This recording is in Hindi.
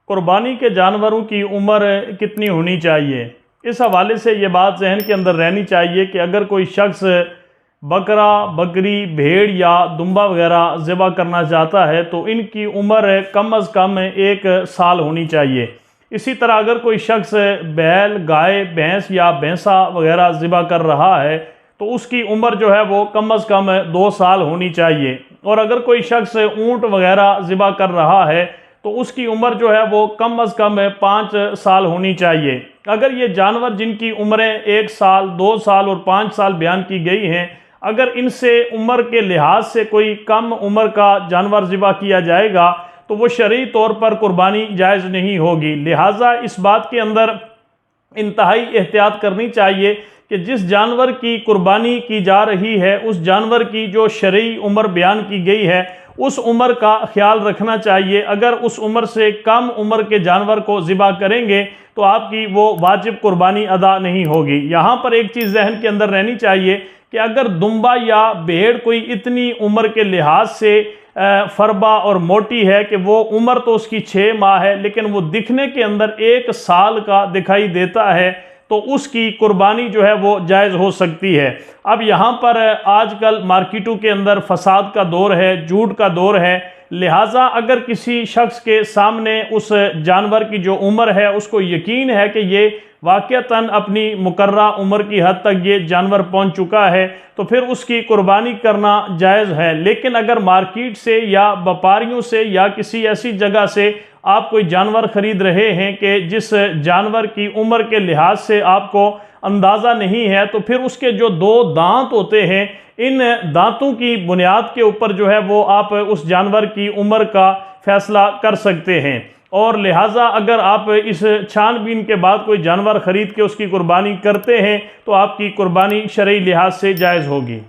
कुर्बानी के जानवरों की उम्र कितनी होनी चाहिए? इस हवाले से ये बात जहन के अंदर रहनी चाहिए कि अगर कोई शख्स बकरा, बकरी, भेड़ या दुम्बा वगैरह ज़िबा करना चाहता है तो इनकी उम्र कम अज़ कम 1 साल होनी चाहिए। इसी तरह अगर कोई शख्स बैल, गाय, भैंस या भैंसा वगैरह ज़िबा कर रहा है तो उसकी उम्र जो है वो कम अज़ कम 2 साल होनी चाहिए। और अगर कोई शख्स ऊँट वगैरह ज़िबा कर रहा है तो उसकी उम्र जो है वो कम अज़ कम 5 साल होनी चाहिए। अगर ये जानवर जिनकी उम्रें 1 साल, 2 साल और 5 साल बयान की गई हैं, अगर इनसे उम्र के लिहाज से कोई कम उम्र का जानवर ज़िबा किया जाएगा तो वो शरई तौर पर कुर्बानी जायज़ नहीं होगी। लिहाजा इस बात के अंदर इंतहाई एहतियात करनी चाहिए कि जिस जानवर की कुर्बानी की जा रही है उस जानवर की जो शरई उम्र बयान की गई है उस उम्र का ख्याल रखना चाहिए। अगर उस उम्र से कम उम्र के जानवर को ज़िबा करेंगे तो आपकी वो वाजिब कुर्बानी अदा नहीं होगी। यहाँ पर एक चीज़ जहन के अंदर रहनी चाहिए कि अगर दुम्बा या भेड़ कोई इतनी उम्र के लिहाज से फरबा और मोटी है कि वो उम्र तो उसकी 6 माह है लेकिन वो दिखने के अंदर 1 साल का दिखाई देता है तो उसकी कुर्बानी जो है वो जायज़ हो सकती है। अब यहाँ पर आजकल मार्केटों के अंदर फसाद का दौर है, झूठ का दौर है, लिहाजा अगर किसी शख्स के सामने उस जानवर की जो उम्र है उसको यकीन है कि ये वाक़तन अपनी मुकर्रा उम्र की हद तक ये जानवर पहुँच चुका है तो फिर उसकी कुर्बानी करना जायज़ है। लेकिन अगर मार्केट से या व्यापारियों से या किसी ऐसी जगह से आप कोई जानवर ख़रीद रहे हैं कि जिस जानवर की उम्र के लिहाज से आपको अंदाज़ा नहीं है तो फिर उसके जो 2 दांत होते हैं इन दांतों की बुनियाद के ऊपर जो है वो आप उस जानवर की उम्र का फ़ैसला कर सकते हैं। और लिहाजा अगर आप इस छानबीन के बाद कोई जानवर ख़रीद के उसकी कुर्बानी करते हैं तो आपकी कुर्बानी शरई लिहाज से जायज़ होगी।